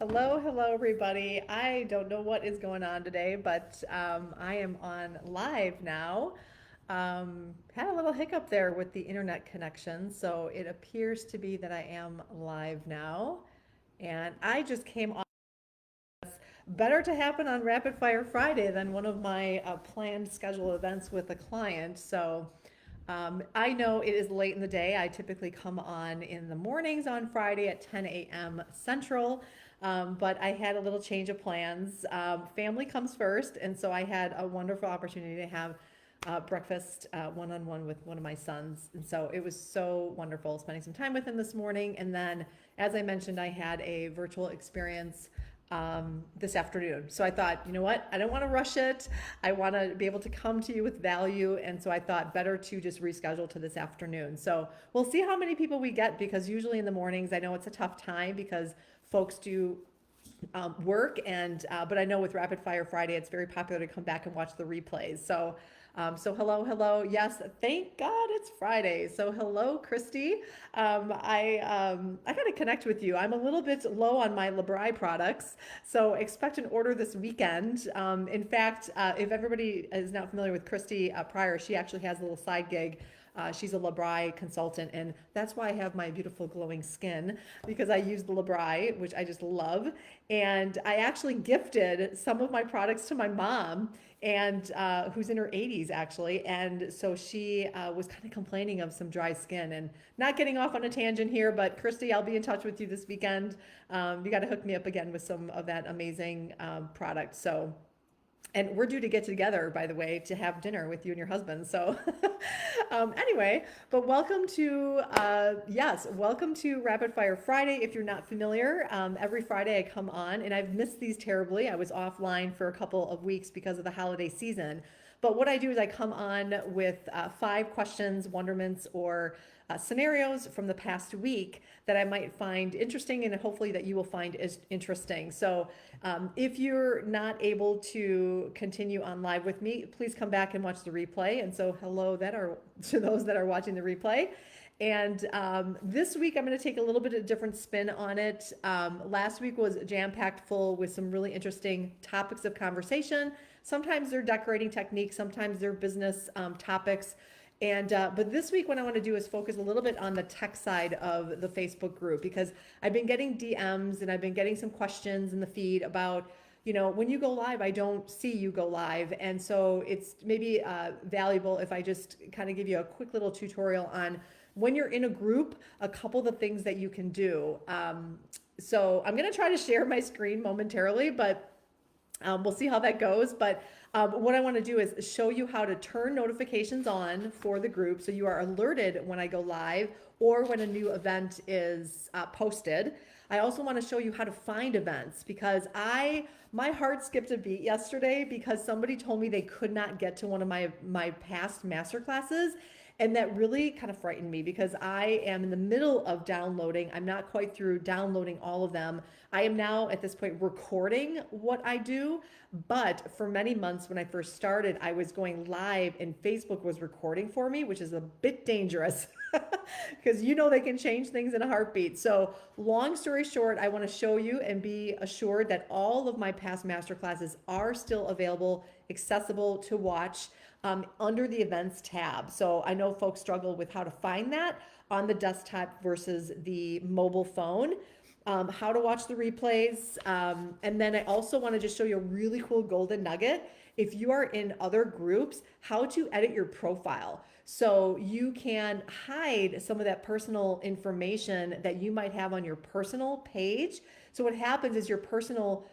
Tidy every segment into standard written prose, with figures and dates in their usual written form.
Hello, everybody. I don't know what is going on today, but I am on live now. Had a little hiccup there with the internet connection, so it appears to be that I am live now. And I just came on. Better to happen on Rapid Fire Friday than one of my planned scheduled events with a client. So I know it is late in the day. I typically come on in the mornings on Friday at 10 a.m. Central, but I had a little change of plans. Family comes first, and so I had a wonderful opportunity to have breakfast one on one with one of my sons. And so it was so wonderful spending some time with him this morning. And then, as I mentioned, I had a virtual experience this afternoon. So I thought, you know what? I don't want to rush it. I want to be able to come to you with value. And so I thought better to just reschedule to this afternoon. So we'll see how many people we get because usually in the mornings, I know it's a tough time because folks do work and but I know with Rapid Fire Friday it's very popular to come back and watch the replays. So hello, yes, thank God it's Friday. So hello, Christy. I gotta connect with you. I'm a little bit low on my Labri products, so expect an order this weekend. In fact, if everybody is not familiar with Christy Pryor, she actually has a little side gig. She's a Labri consultant, and that's why I have my beautiful glowing skin because I use the Labri, which I just love. And I actually gifted some of my products to my mom, and who's in her 80s actually. And so she was kind of complaining of some dry skin. And not getting off on a tangent here, but Christy, I'll be in touch with you this weekend. You got to hook me up again with some of that amazing product. So and we're due to get together, by the way, to have dinner with you and your husband. So, anyway, but welcome to Rapid Fire Friday. If you're not familiar, every Friday I come on, and I've missed these terribly. I was offline for a couple of weeks because of the holiday season. But what I do is I come on with 5 questions, wonderments, or scenarios from the past week that I might find interesting and hopefully that you will find is interesting. So if you're not able to continue on live with me, please come back and watch the replay. And so hello to those that are watching the replay. And this week, I'm going to take a little bit of a different spin on it. Last week was jam-packed full with some really interesting topics of conversation. Sometimes they're decorating techniques, sometimes they're business topics. And but this week, what I want to do is focus a little bit on the tech side of the Facebook group because I've been getting DMs and I've been getting some questions in the feed about, when you go live, I don't see you go live. And so it's maybe valuable if I just kind of give you a quick little tutorial on when you're in a group, a couple of the things that you can do. So I'm going to try to share my screen momentarily, but we'll see how that goes. But what I want to do is show you how to turn notifications on for the group so you are alerted when I go live or when a new event is posted. I also want to show you how to find events because my heart skipped a beat yesterday because somebody told me they could not get to one of my past master classes. And that really kind of frightened me because I am in the middle of downloading. I'm not quite through downloading all of them. I am now at this point recording what I do. But for many months when I first started, I was going live and Facebook was recording for me, which is a bit dangerous because they can change things in a heartbeat. So long story short, I want to show you and be assured that all of my past master classes are still available, accessible to watch under the events tab. So I know folks struggle with how to find that on the desktop versus the mobile phone. How to watch the replays. And then I also want to just show you a really cool golden nugget. If you are in other groups, how to edit your profile. So you can hide some of that personal information that you might have on your personal page. So what happens is your personal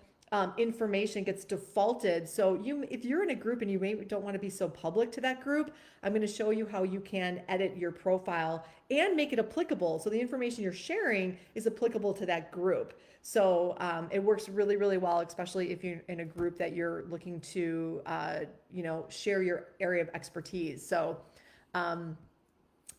information gets defaulted. So if you're in a group and you maybe don't want to be so public to that group, I'm going to show you how you can edit your profile and make it applicable. So the information you're sharing is applicable to that group. So it works really, really well, especially if you're in a group that you're looking to, share your area of expertise. So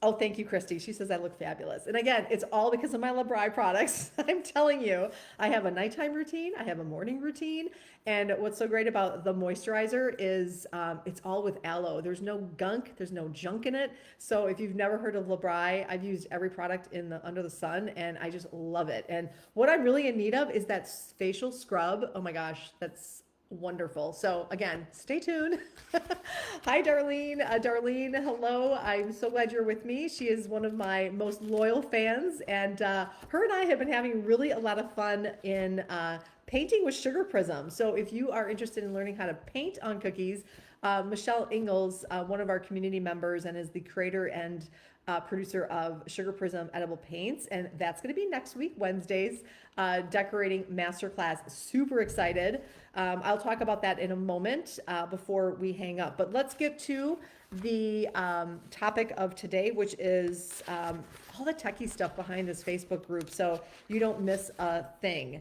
Oh, thank you, Christy. She says I look fabulous. And again, it's all because of my LeBri products. I'm telling you, I have a nighttime routine, I have a morning routine. And what's so great about the moisturizer is it's all with aloe. There's no gunk, there's no junk in it. So if you've never heard of LeBri, I've used every product in the under the sun and I just love it. And what I'm really in need of is that facial scrub. Oh my gosh, that's wonderful. So again, stay tuned. Hi, Darlene. Darlene, hello. I'm so glad you're with me. She is one of my most loyal fans, and her and I have been having really a lot of fun in painting with sugar prism. So if you are interested in learning how to paint on cookies, Michelle Ingalls, one of our community members and is the creator and producer of Sugar Prism Edible Paints, and that's going to be next week, Wednesdays, decorating masterclass. Super excited. I'll talk about that in a moment before we hang up. But let's get to the topic of today, which is all the techie stuff behind this Facebook group, so you don't miss a thing.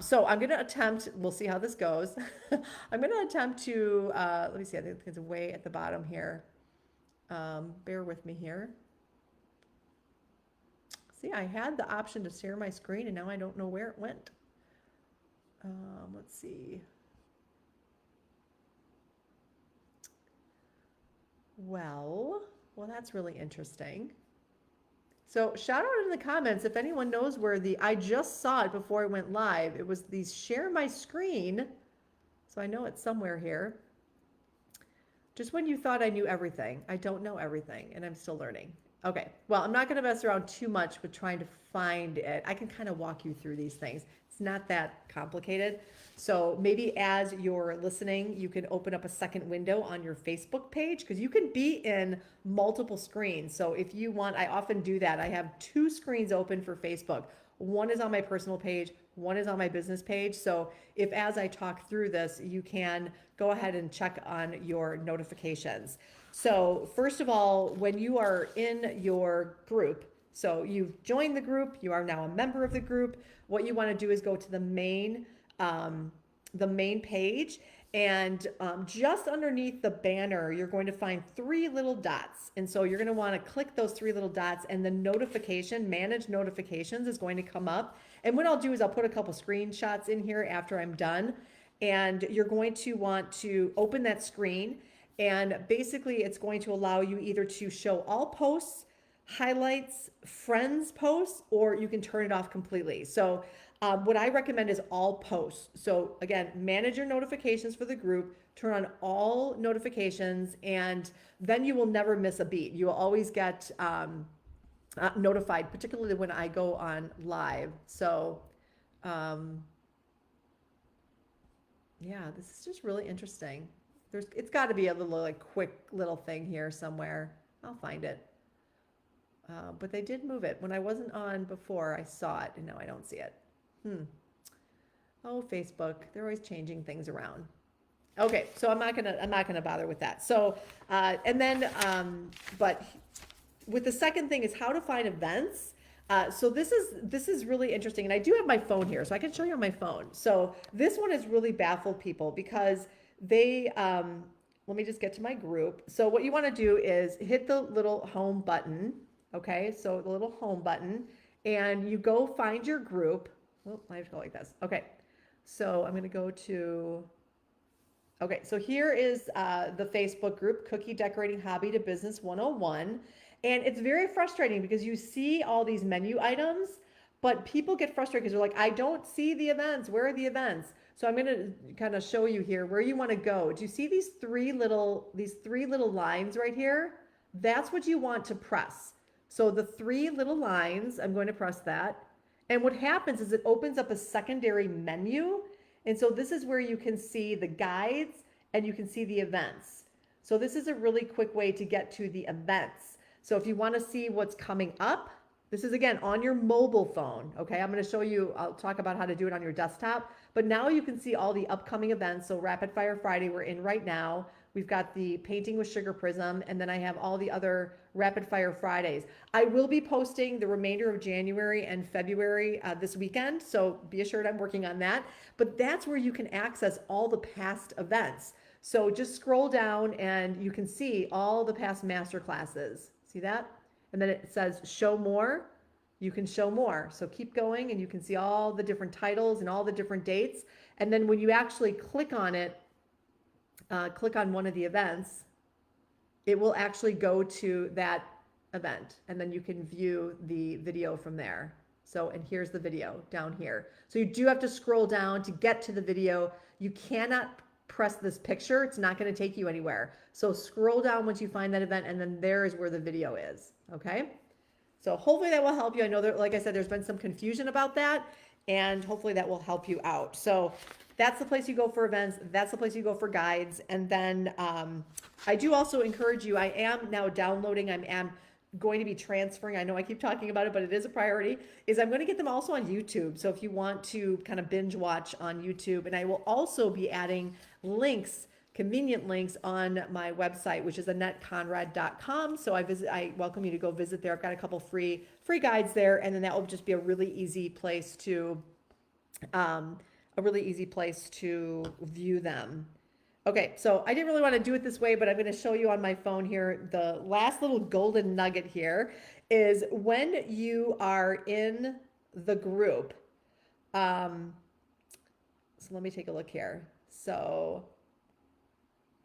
So I'm going to attempt, we'll see how this goes. I'm going to attempt to, let me see, I think it's way at the bottom here. Bear with me here. See, I had the option to share my screen and now I don't know where it went. Let's see. Well, that's really interesting. So shout out in the comments if anyone knows where I just saw it before I went live. It was the share my screen. So I know it's somewhere here. Just when you thought I knew everything, I don't know everything and I'm still learning. Okay, well, I'm not going to mess around too much with trying to find it. I can kind of walk you through these things. It's not that complicated. So maybe as you're listening, you can open up a second window on your Facebook page because you can be in multiple screens. So if you want, I often do that. I have 2 screens open for Facebook. One is on my personal page, one is on my business page. So if as I talk through this, you can go ahead and check on your notifications. So first of all, when you are in your group, so you've joined the group, you are now a member of the group, what you want to do is go to the main page, and just underneath the banner, you're going to find 3 little dots. And so you're going to want to click those 3 little dots, and the notification, manage notifications, is going to come up. And what I'll do is I'll put a couple screenshots in here after I'm done. And you're going to want to open that screen. And basically, it's going to allow you either to show all posts, highlights, friends posts, or you can turn it off completely. So what I recommend is all posts. So again, manage your notifications for the group, turn on all notifications, and then you will never miss a beat. You will always get notified, particularly when I go on live. So yeah, this is just really interesting. It's got to be a little like quick little thing here somewhere. I'll find it. But they did move it. When I wasn't on before, I saw it, and now I don't see it. Oh, Facebook, they're always changing things around. Okay, so I'm not gonna bother with that. So, and then, but with the second thing is how to find events. So this is really interesting, and I do have my phone here, so I can show you on my phone. So this one has really baffled people because they, let me just get to my group. So what you want to do is hit the little home button. Okay, so the little home button, and you go find your group. Oh, I have to go like this. Okay, so I'm going to go to, okay, so here is the Facebook group, Cookie Decorating Hobby to Business 101. And it's very frustrating because you see all these menu items, but people get frustrated because they're like, I don't see the events. Where are the events? So I'm going to kind of show you here where you want to go. Do you see these three little lines right here? That's what you want to press. So the 3 little lines, I'm going to press that. And what happens is it opens up a secondary menu. And so this is where you can see the guides and you can see the events. So this is a really quick way to get to the events. So if you want to see what's coming up, this is again on your mobile phone. Okay, I'm going to show you, I'll talk about how to do it on your desktop. But now you can see all the upcoming events. So Rapid Fire Friday, we're in right now. We've got the Painting with Sugar Prism, and then I have all the other Rapid Fire Fridays. I will be posting the remainder of January and February this weekend, so be assured I'm working on that. But that's where you can access all the past events. So just scroll down and you can see all the past master classes. See that? and then it says show more, you can show more. So keep going and you can see all the different titles and all the different dates. And then when you actually click on it, click on one of the events, it will actually go to that event and then you can view the video from there. So, and here's the video down here. So you do have to scroll down to get to the video. You cannot press this picture. It's not going to take you anywhere. So scroll down once you find that event and then there is where the video is. Okay. So hopefully that will help you. I know that, like I said, there's been some confusion about that and hopefully that will help you out. So that's the place you go for events. That's the place you go for guides. And then I do also encourage you, I am now downloading, I am going to be transferring, I know I keep talking about it, but it is a priority, is I'm going to get them also on YouTube. So if you want to kind of binge watch on YouTube, and I will also be adding links, convenient links on my website, which is AnnetteConrad.com. So I welcome you to go visit there. I've got a couple free guides there, and then that will just be a really easy place to view them. Okay, so I didn't really want to do it this way, but I'm going to show you on my phone here. The last little golden nugget here is when you are in the group. So let me take a look here. So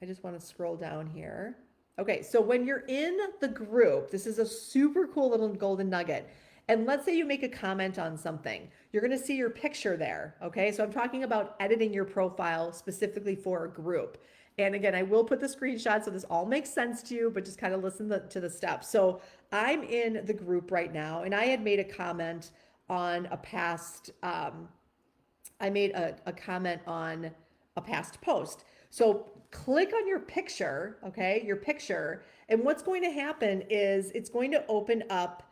I just want to scroll down here. Okay, so when you're in the group, this is a super cool little golden nugget. And let's say you make a comment on something. You're going to see your picture there. Okay, so I'm talking about editing your profile specifically for a group. And again, I will put the screenshot so this all makes sense to you, but just kind of listen to the steps. So I'm in the group right now, and I had made a comment on a past, I made a comment on a past post. So click on your picture, okay, your picture, and what's going to happen is it's going to open up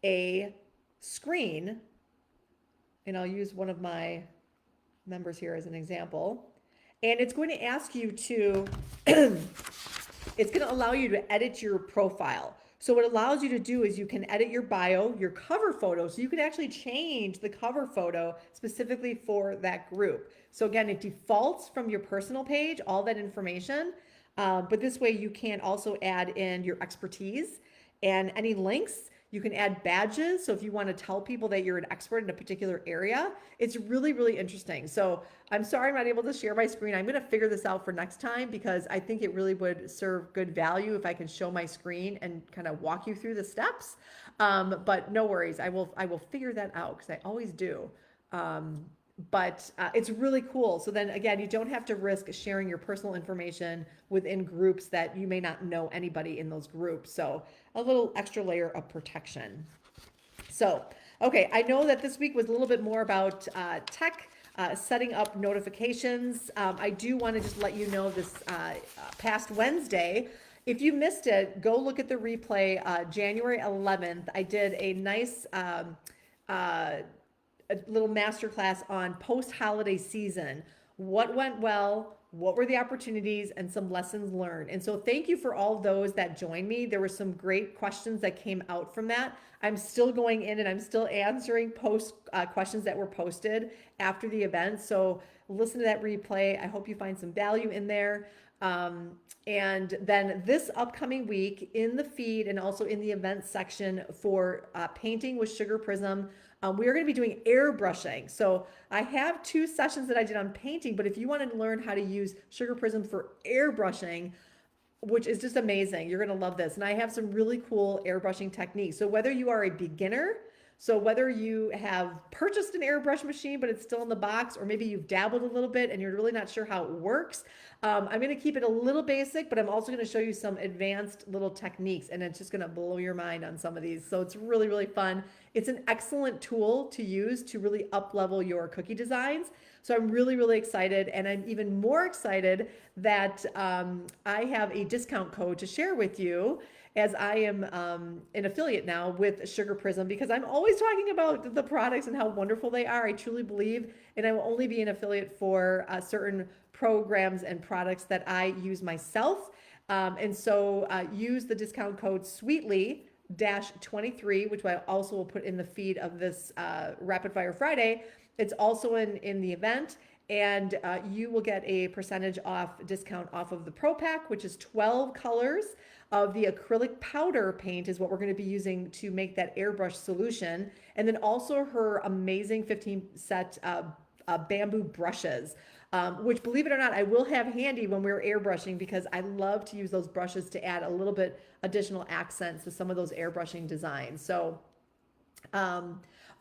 a screen, and I'll use one of my members here as an example, and it's going to ask you to, it's going to allow you to edit your profile. So what it allows you to do is you can edit your bio, your cover photo, so you can actually change the cover photo specifically for that group. So again, it defaults from your personal page, all that information, but this way you can also add in your expertise and any links. You can add badges. So if you want to tell people that you're an expert in a particular area, it's really, really interesting. So I'm sorry I'm not able to share my screen. I'm going to figure this out for next time because I think it really would serve good value if I can show my screen and kind of walk you through the steps. But no worries. I will figure that out because I always do. But it's really cool. So then again, you don't have to risk sharing your personal information within groups that you may not know anybody in those groups. So a little extra layer of protection. So, okay, I know that this week was a little bit more about tech, setting up notifications. I do want to just let you know this past Wednesday, if you missed it, go look at the replay. January 11th, I did a nice a little masterclass on post-holiday season. What went well? What were the opportunities and some lessons learned? And so thank you for all those that joined me. There were some great questions that came out from that. I'm still going in and I'm still answering questions that were posted after the event. So listen to that replay. I hope you find some value in there. And then this upcoming week in the feed and also in the events section for painting with Sugar Prism, we are going to be doing airbrushing. So I have 2 sessions that I did on painting, but if you want to learn how to use Sugar Prism for airbrushing, which is just amazing, you're going to love this. And I have some really cool airbrushing techniques. So whether you are a beginner, so whether you have purchased an airbrush machine, but it's still in the box, or maybe you've dabbled a little bit and you're really not sure how it works, I'm going to keep it a little basic, but I'm also going to show you some advanced little techniques, and it's just going to blow your mind on some of these. So it's really, really fun. It's an excellent tool to use to really up-level your cookie designs. So I'm really, really excited, and I'm even more excited that I have a discount code to share with you, as I am an affiliate now with Sugar Prism, because I'm always talking about the products and how wonderful they are. I truly believe, and I will only be an affiliate for certain programs and products that I use myself. And so use the discount code Sweetly-23, which I also will put in the feed of this Rapid Fire Friday. It's also in the event, and you will get a percentage off discount off of the Pro Pack, which is 12 colors. of the acrylic powder paint is what we're going to be using to make that airbrush solution. And then also her amazing 15 set bamboo brushes, which, believe it or not, I will have handy when we're airbrushing, because I love to use those brushes to add a little bit additional accents to some of those airbrushing designs. So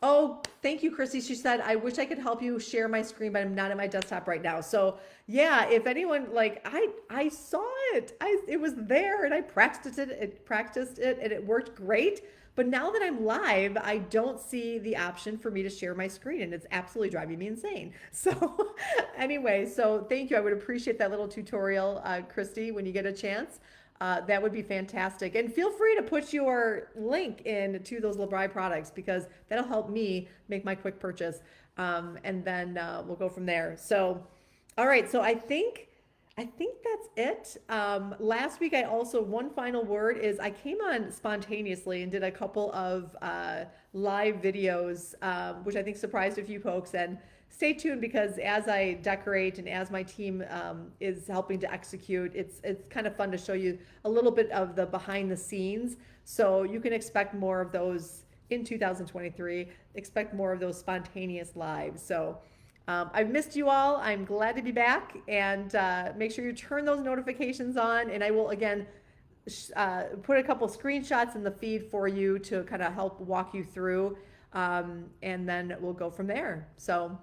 oh, thank you, Chrissy. She said, I wish I could help you share my screen, but I'm not at my desktop right now. So yeah, if anyone, like, I saw it. It was there, and I practiced it and it worked great. But now that I'm live, I don't see the option for me to share my screen, and it's absolutely driving me insane. So anyway, so thank you. I would appreciate that little tutorial, Christy, when you get a chance. That would be fantastic. And feel free to put your link in to those Labri products, because that'll help me make my quick purchase. And then we'll go from there. So, all right. So I think that's it. Last week, one final word is I came on spontaneously and did a couple of live videos, which I think surprised a few folks. And stay tuned, because as I decorate and as my team is helping to execute, it's kind of fun to show you a little bit of the behind the scenes. So you can expect more of those in 2023. Expect more of those spontaneous lives. So I've missed you all. I'm glad to be back, and make sure you turn those notifications on. And I will again put a couple screenshots in the feed for you to kind of help walk you through, and then we'll go from there. So,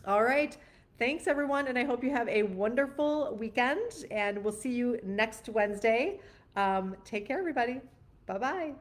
all right. Thanks, everyone, and I hope you have a wonderful weekend, and we'll see you next Wednesday. Take care, everybody. Bye-bye.